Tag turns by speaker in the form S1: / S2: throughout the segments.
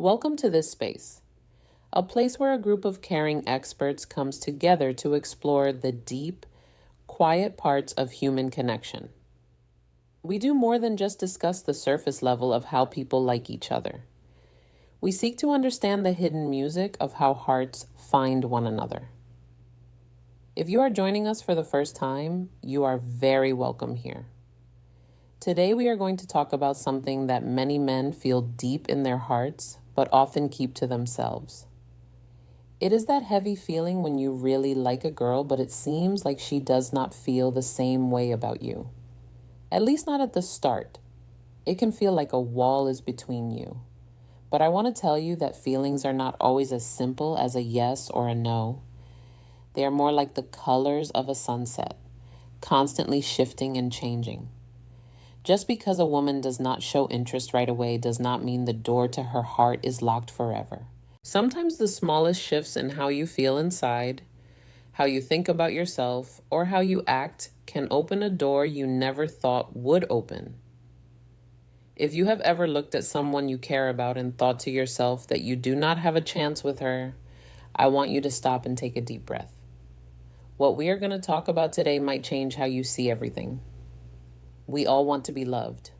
S1: Welcome to this space, a place where a group of caring experts comes together to explore the deep, quiet parts of human connection. We do more than just discuss the surface level of how people like each other. We seek to understand the hidden music of how hearts find one another. If you are joining us for the first time, you are very welcome here. Today we are going to talk about something that many men feel deep in their hearts, but often keep to themselves. It is that heavy feeling when you really like a girl, but it seems like she does not feel the same way about you. At least not at the start. It can feel like a wall is between you. But I want to tell you that feelings are not always as simple as a yes or a no. They are more like the colors of a sunset, constantly shifting and changing. Just because a woman does not show interest right away does not mean the door to her heart is locked forever. Sometimes the smallest shifts in how you feel inside, how you think about yourself, or how you act can open a door you never thought would open. If you have ever looked at someone you care about and thought to yourself that you do not have a chance with her, I want you to stop and take a deep breath. What we are going to talk about today might change how you see everything. We all want to be loved.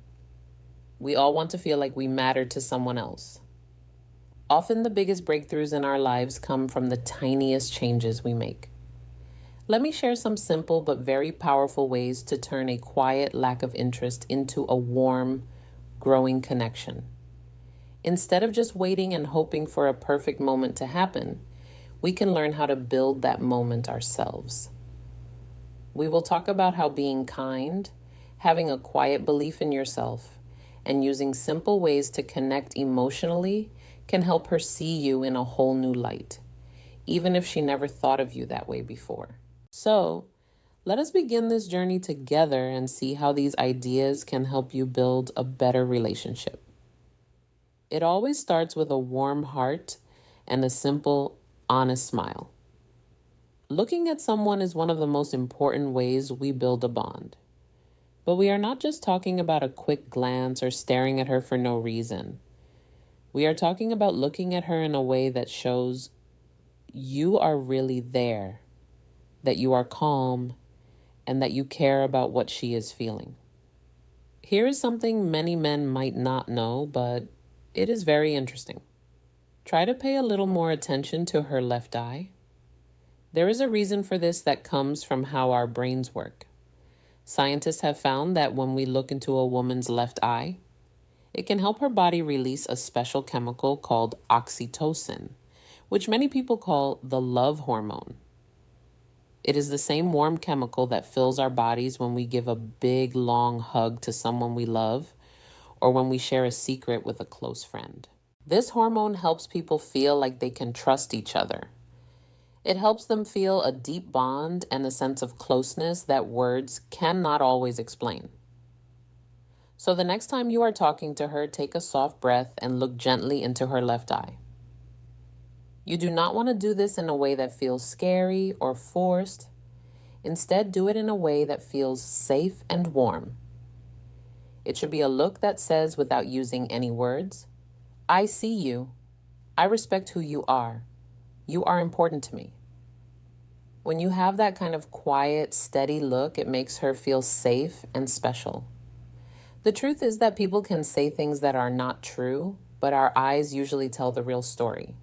S1: We all want to feel like we matter to someone else. Often the biggest breakthroughs in our lives come from the tiniest changes we make. Let me share some simple but very powerful ways to turn a quiet lack of interest into a warm, growing connection. Instead of just waiting and hoping for a perfect moment to happen, we can learn how to build that moment ourselves. We will talk about how being kind, having a quiet belief in yourself, and using simple ways to connect emotionally can help her see you in a whole new light, even if she never thought of you that way before. So, let us begin this journey together and see how these ideas can help you build a better relationship. It always starts with a warm heart and a simple, honest smile. Looking at someone is one of the most important ways we build a bond. But we are not just talking about a quick glance or staring at her for no reason. We are talking about looking at her in a way that shows you are really there, that you are calm, and that you care about what she is feeling. Here is something many men might not know, but it is very interesting. Try to pay a little more attention to her left eye. There is a reason for this that comes from how our brains work. Scientists have found that when we look into a woman's left eye, it can help her body release a special chemical called oxytocin, which many people call the love hormone. It is the same warm chemical that fills our bodies when we give a big, long hug to someone we love or when we share a secret with a close friend. This hormone helps people feel like they can trust each other. It helps them feel a deep bond and a sense of closeness that words cannot always explain. So the next time you are talking to her, take a soft breath and look gently into her left eye. You do not want to do this in a way that feels scary or forced. Instead, do it in a way that feels safe and warm. It should be a look that says, without using any words, I see you. I respect who you are. You are important to me. When you have that kind of quiet, steady look, it makes her feel safe and special. The truth is that people can say things that are not true, but our eyes usually tell the real story.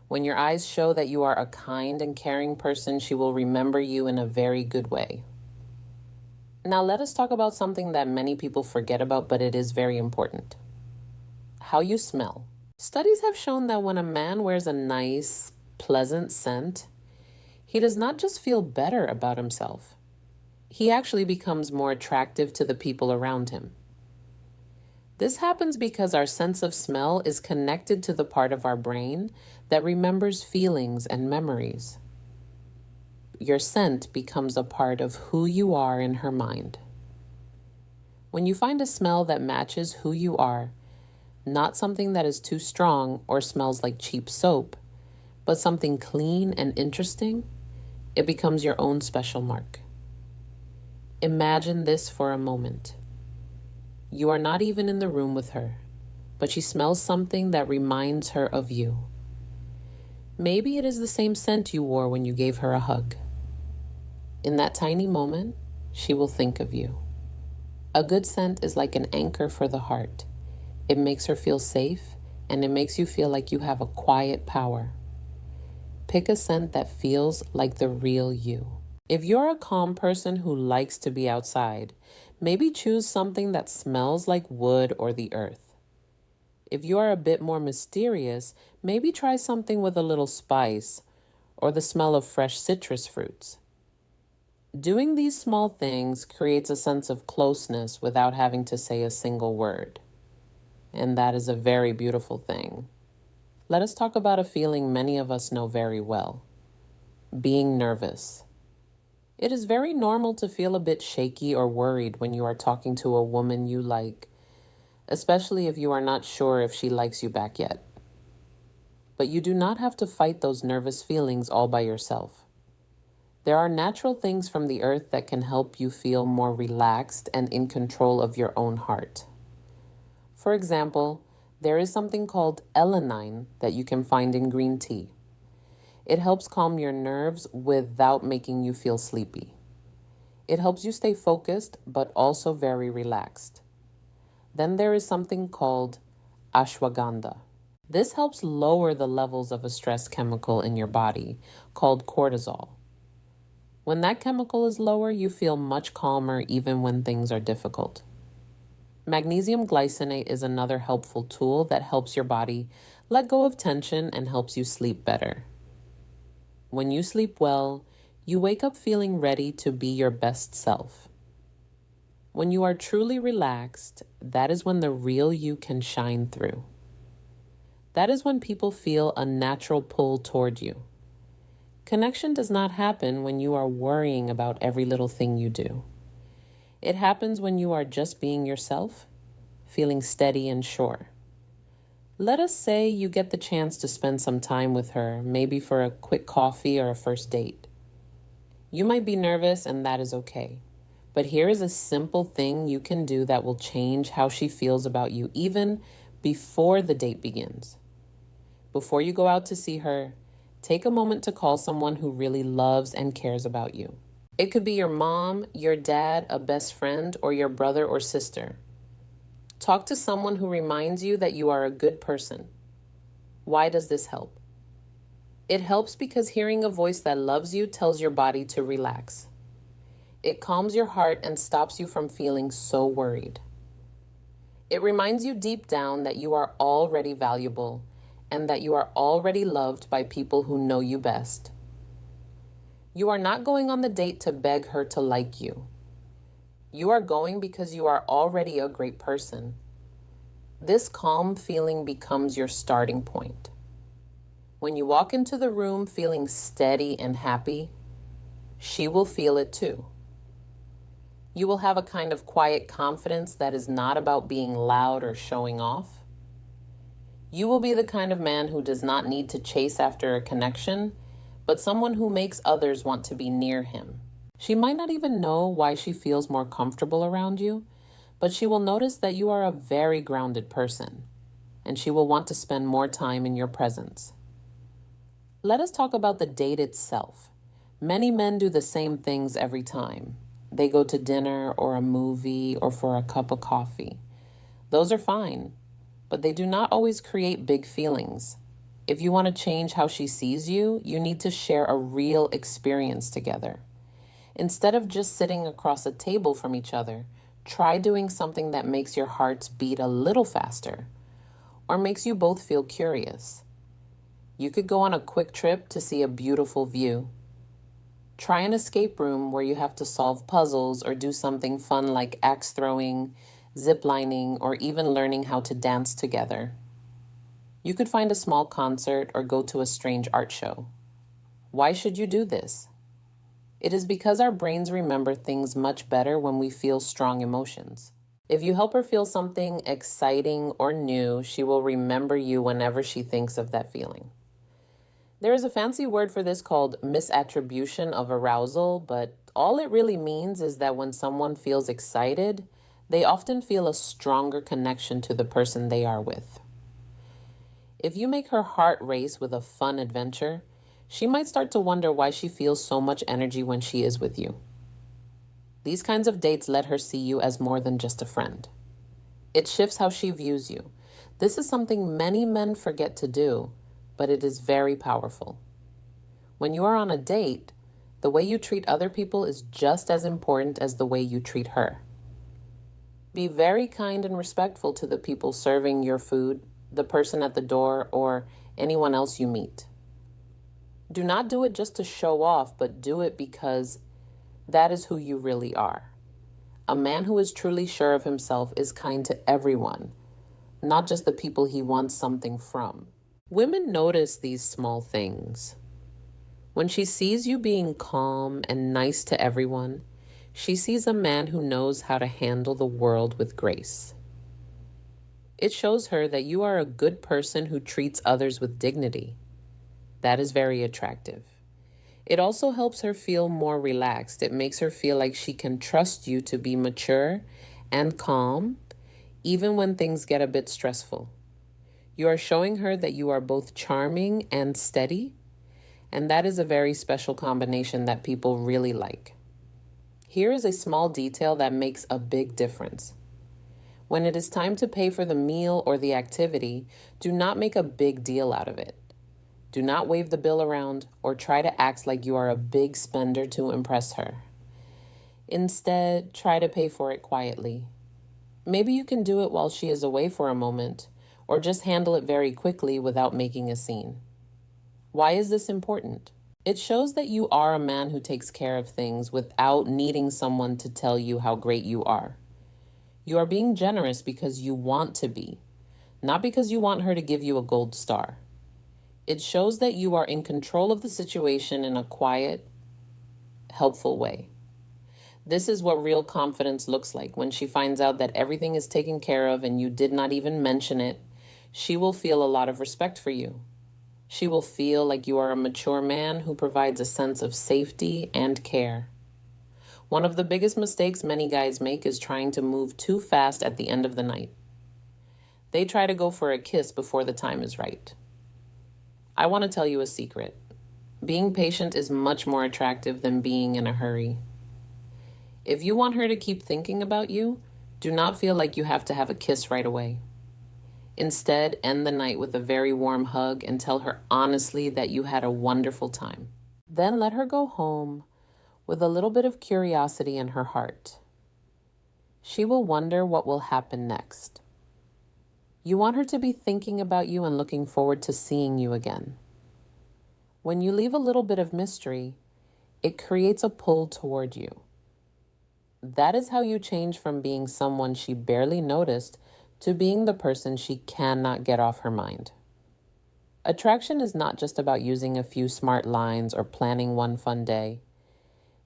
S1: When your eyes show that you are a kind and caring person, she will remember you in a very good way. Now let us talk about something that many people forget about, but it is very important. How you smell. Studies have shown that when a man wears a nice, pleasant scent, he does not just feel better about himself. He actually becomes more attractive to the people around him. This happens because our sense of smell is connected to the part of our brain that remembers feelings and memories. Your scent becomes a part of who you are in her mind. When you find a smell that matches who you are, not something that is too strong or smells like cheap soap, but something clean and interesting, it becomes your own special mark. Imagine this for a moment. You are not even in the room with her. but she smells something that reminds her of you. Maybe it is the same scent you wore when you gave her a hug. In that tiny moment, she will think of you. A good scent is like an anchor for the heart. It makes her feel safe, and it makes you feel like you have a quiet power. Pick a scent that feels like the real you. If you're a calm person who likes to be outside, maybe choose something that smells like wood or the earth. If you are a bit more mysterious, maybe try something with a little spice or the smell of fresh citrus fruits. Doing these small things creates a sense of closeness without having to say a single word. And that is a very beautiful thing. Let us talk about a feeling many of us know very well: being nervous. It is very normal to feel a bit shaky or worried when you are talking to a woman you like, especially if you are not sure if she likes you back yet. But you do not have to fight those nervous feelings all by yourself. There are natural things from the earth that can help you feel more relaxed and in control of your own heart. For example, there is something called L that you can find in green tea. It helps calm your nerves without making you feel sleepy. It helps you stay focused, but also very relaxed. Then there is something called ashwagandha. This helps lower the levels of a stress chemical in your body called cortisol. When that chemical is lower, you feel much calmer even when things are difficult. Magnesium glycinate is another helpful tool that helps your body let go of tension and helps you sleep better. When you sleep well, you wake up feeling ready to be your best self. When you are truly relaxed, that is when the real you can shine through. That is when people feel a natural pull toward you. Connection does not happen when you are worrying about every little thing you do. It happens when you are just being yourself, feeling steady and sure. Let us say you get the chance to spend some time with her, maybe for a quick coffee or a first date. You might be nervous, and that is okay. But here is a simple thing you can do that will change how she feels about you even before the date begins. Before you go out to see her, take a moment to call someone who really loves and cares about you. It could be your mom, your dad, a best friend, or your brother or sister. Talk to someone who reminds you that you are a good person. Why does this help? It helps because hearing a voice that loves you tells your body to relax. It calms your heart and stops you from feeling so worried. It reminds you deep down that you are already valuable and that you are already loved by people who know you best. You are not going on the date to beg her to like you. You are going because you are already a great person. This calm feeling becomes your starting point. When you walk into the room feeling steady and happy, she will feel it too. You will have a kind of quiet confidence that is not about being loud or showing off. You will be the kind of man who does not need to chase after a connection, but someone who makes others want to be near him. She might not even know why she feels more comfortable around you, but she will notice that you are a very grounded person, and she will want to spend more time in your presence. Let us talk about the date itself. Many men do the same things every time. They go to dinner or a movie or for a cup of coffee. Those are fine, but they do not always create big feelings. If you want to change how she sees you, you need to share a real experience together. Instead of just sitting across a table from each other, try doing something that makes your hearts beat a little faster or makes you both feel curious. You could go on a quick trip to see a beautiful view. Try an escape room where you have to solve puzzles or do something fun like axe throwing, zip lining, or even learning how to dance together. You could find a small concert or go to a strange art show. Why should you do this? It is because our brains remember things much better when we feel strong emotions. If you help her feel something exciting or new, she will remember you whenever she thinks of that feeling. There is a fancy word for this called misattribution of arousal, but all it really means is that when someone feels excited, They often feel a stronger connection to the person they are with. If you make her heart race with a fun adventure, she might start to wonder why she feels so much energy when she is with you. These kinds of dates let her see you as more than just a friend. It shifts how she views you. This is something many men forget to do, but it is very powerful. When you are on a date, the way you treat other people is just as important as the way you treat her. Be very kind and respectful to the people serving your food, the person at the door, or anyone else you meet. Do not do it just to show off, but do it because that is who you really are. A man who is truly sure of himself is kind to everyone, not just the people he wants something from. Women notice these small things. When she sees you being calm and nice to everyone, she sees a man who knows how to handle the world with grace. It shows her that you are a good person who treats others with dignity. That is very attractive. It also helps her feel more relaxed. It makes her feel like she can trust you to be mature and calm, even when things get a bit stressful. You are showing her that you are both charming and steady, and that is a very special combination that people really like. Here is a small detail that makes a big difference. When it is time to pay for the meal or the activity, do not make a big deal out of it. Do not wave the bill around or try to act like you are a big spender to impress her. Instead, try to pay for it quietly. Maybe you can do it while she is away for a moment, or just handle it very quickly without making a scene. Why is this important? It shows that you are a man who takes care of things without needing someone to tell you how great you are. You are being generous because you want to be, not because you want her to give you a gold star. It shows that you are in control of the situation in a quiet, helpful way. This is what real confidence looks like. When she finds out that everything is taken care of and you did not even mention it, she will feel a lot of respect for you. She will feel like you are a mature man who provides a sense of safety and care. One of the biggest mistakes many guys make is trying to move too fast at the end of the night. They try to go for a kiss before the time is right. I want to tell you a secret. Being patient is much more attractive than being in a hurry. If you want her to keep thinking about you, do not feel like you have to have a kiss right away. Instead, end the night with a very warm hug and tell her honestly that you had a wonderful time. Then let her go home with a little bit of curiosity in her heart. She will wonder what will happen next. You want her to be thinking about you and looking forward to seeing you again. When you leave a little bit of mystery, it creates a pull toward you. That is how you change from being someone she barely noticed to being the person she cannot get off her mind. Attraction is not just about using a few smart lines or planning one fun day.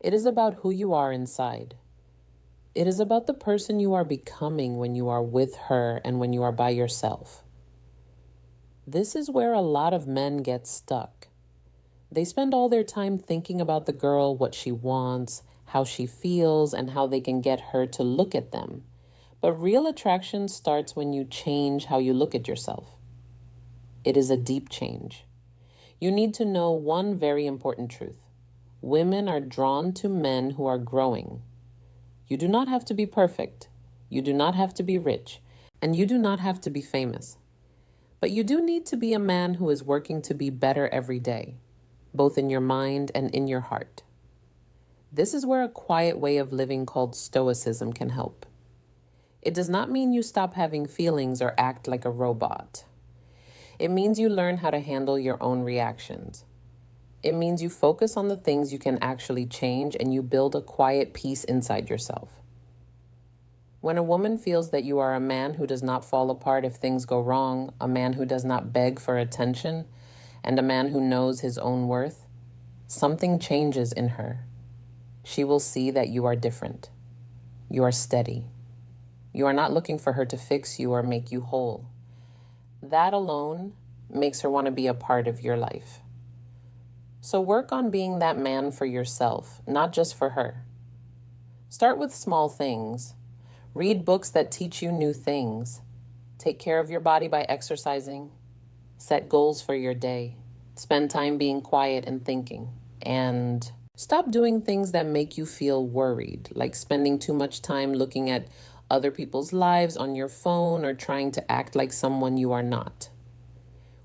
S1: It is about who you are inside. It is about the person you are becoming when you are with her and when you are by yourself. This is where a lot of men get stuck. They spend all their time thinking about the girl, what she wants, how she feels, and how they can get her to look at them. But real attraction starts when you change how you look at yourself. It is a deep change. You need to know one very important truth. Women are drawn to men who are growing. You do not have to be perfect. You do not have to be rich. And you do not have to be famous. But you do need to be a man who is working to be better every day, both in your mind and in your heart. This is where a quiet way of living called stoicism can help. It does not mean you stop having feelings or act like a robot. It means you learn how to handle your own reactions. It means you focus on the things you can actually change and you build a quiet peace inside yourself. When a woman feels that you are a man who does not fall apart if things go wrong, a man who does not beg for attention, and a man who knows his own worth, something changes in her. She will see that you are different. You are steady. You are not looking for her to fix you or make you whole. That alone makes her want to be a part of your life. So work on being that man for yourself, not just for her. Start with small things. Read books that teach you new things. Take care of your body by exercising. Set goals for your day. Spend time being quiet and thinking. And stop doing things that make you feel worried, like spending too much time looking at other people's lives on your phone or trying to act like someone you are not.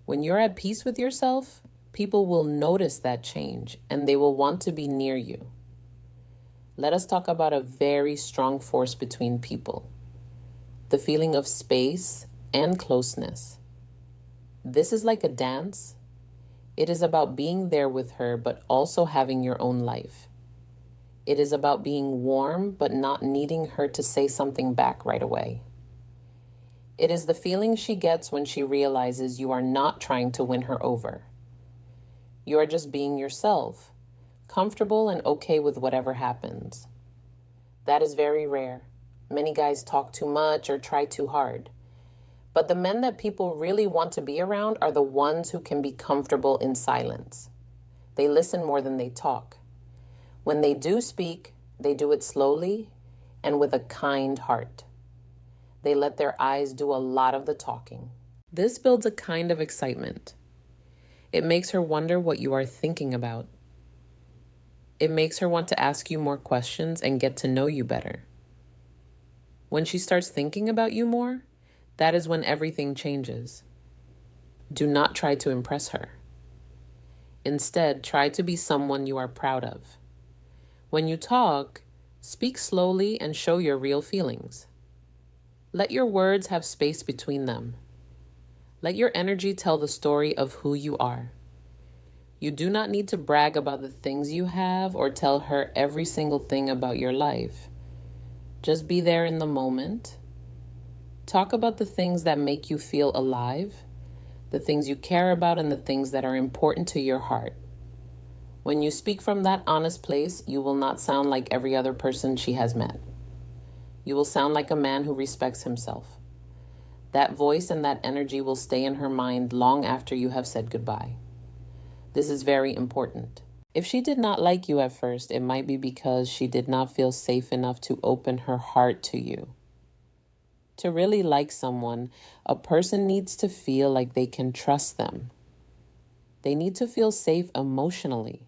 S1: When you're at peace with yourself, people will notice that change and they will want to be near you. Let us talk about a very strong force between people: the feeling of space and closeness. This is like a dance. It is about being there with her, but also having your own life. It is about being warm, but not needing her to say something back right away. It is the feeling she gets when she realizes you are not trying to win her over. You are just being yourself, comfortable and okay with whatever happens. That is very rare. Many guys talk too much or try too hard. But the men that people really want to be around are the ones who can be comfortable in silence. They listen more than they talk. When they do speak, they do it slowly and with a kind heart. They let their eyes do a lot of the talking. This builds a kind of excitement. It makes her wonder what you are thinking about. It makes her want to ask you more questions and get to know you better. When she starts thinking about you more, that is when everything changes. Do not try to impress her. Instead, try to be someone you are proud of. When you talk, speak slowly and show your real feelings. Let your words have space between them. Let your energy tell the story of who you are. You do not need to brag about the things you have or tell her every single thing about your life. Just be there in the moment. Talk about the things that make you feel alive, the things you care about, and the things that are important to your heart. When you speak from that honest place, you will not sound like every other person she has met. You will sound like a man who respects himself. That voice and that energy will stay in her mind long after you have said goodbye. This is very important. If she did not like you at first, it might be because she did not feel safe enough to open her heart to you. To really like someone, a person needs to feel like they can trust them. They need to feel safe emotionally.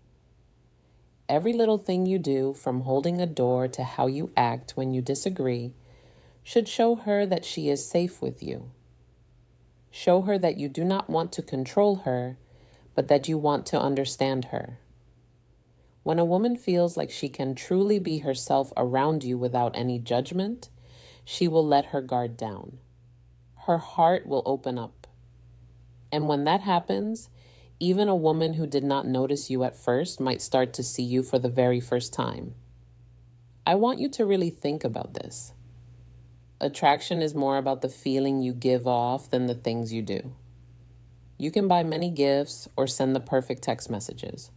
S1: Every little thing you do, from holding a door to how you act when you disagree, should show her that she is safe with you. Show her that you do not want to control her, but that you want to understand her. When a woman feels like she can truly be herself around you without any judgment, she will let her guard down. Her heart will open up. And when that happens, even a woman who did not notice you at first might start to see you for the very first time. I want you to really think about this. Attraction is more about the feeling you give off than the things you do. You can buy many gifts or send the perfect text messages.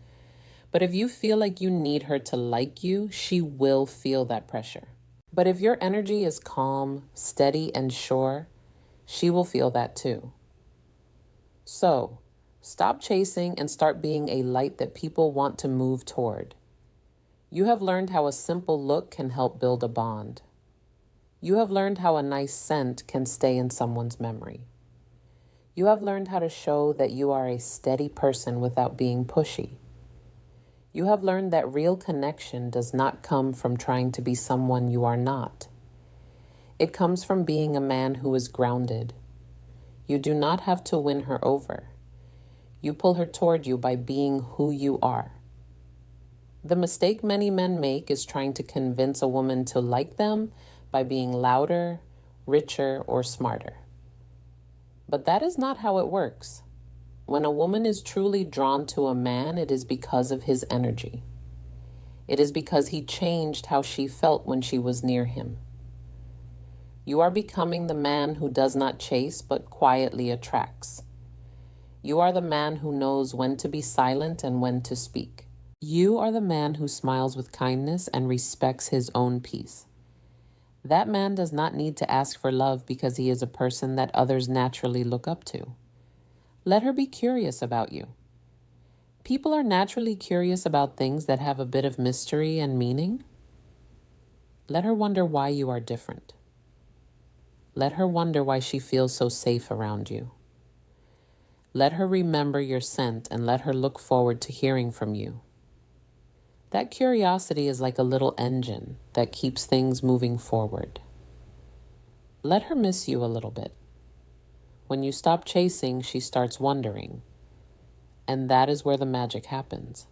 S1: But if you feel like you need her to like you, she will feel that pressure. But if your energy is calm, steady, and sure, she will feel that too. So, stop chasing and start being a light that people want to move toward. You have learned how a simple look can help build a bond. You have learned how a nice scent can stay in someone's memory. You have learned how to show that you are a steady person without being pushy. You have learned that real connection does not come from trying to be someone you are not. It comes from being a man who is grounded. You do not have to win her over. You pull her toward you by being who you are. The mistake many men make is trying to convince a woman to like them by being louder, richer, or smarter. But that is not how it works. When a woman is truly drawn to a man, it is because of his energy. It is because he changed how she felt when she was near him. You are becoming the man who does not chase but quietly attracts. You are the man who knows when to be silent and when to speak. You are the man who smiles with kindness and respects his own peace. That man does not need to ask for love because he is a person that others naturally look up to. Let her be curious about you. People are naturally curious about things that have a bit of mystery and meaning. Let her wonder why you are different. Let her wonder why she feels so safe around you. Let her remember your scent and let her look forward to hearing from you. That curiosity is like a little engine that keeps things moving forward. Let her miss you a little bit. When you stop chasing, she starts wondering. And that is where the magic happens.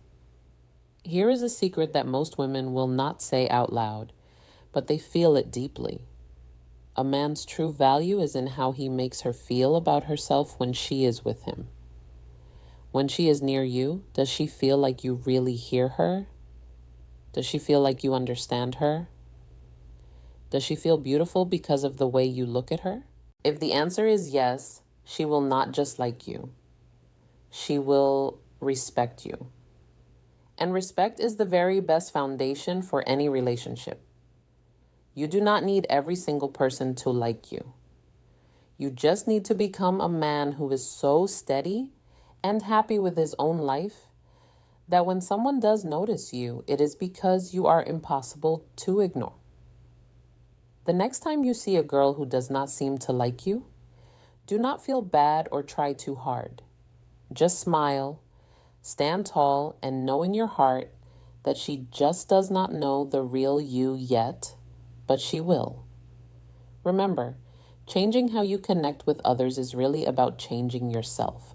S1: Here is a secret that most women will not say out loud, but they feel it deeply. A man's true value is in how he makes her feel about herself when she is with him. When she is near you, does she feel like you really hear her? Does she feel like you understand her? Does she feel beautiful because of the way you look at her? If the answer is yes, she will not just like you. She will respect you. And respect is the very best foundation for any relationship. You do not need every single person to like you. You just need to become a man who is so steady and happy with his own life that when someone does notice you, it is because you are impossible to ignore. The next time you see a girl who does not seem to like you, do not feel bad or try too hard. Just smile, stand tall, and know in your heart that she just does not know the real you yet, but she will. Remember, changing how you connect with others is really about changing yourself.